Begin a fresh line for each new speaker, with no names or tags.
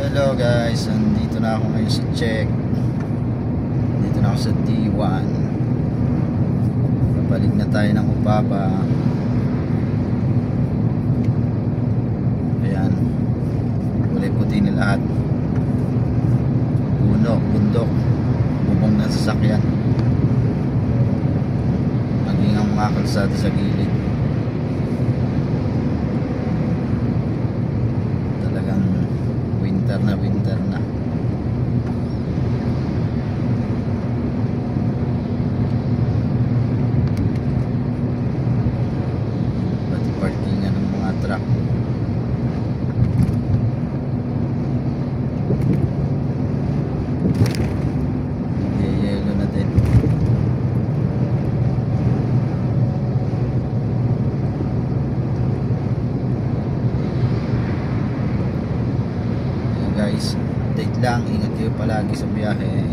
Hello guys, nandito na ako ngayon sa check. Dito na ako sa D1. Babalik na tayo ng Upapa. Ayan, kulay puti na lahat. Puno, bundok, bubong ng sasakyan, maging ang mga kalsada sa gilid. Talagang winter na winter na. Pati parkingan ng mga truck. Yelo na din. Guys, update lang, ingat kayo palagi sa biyahe.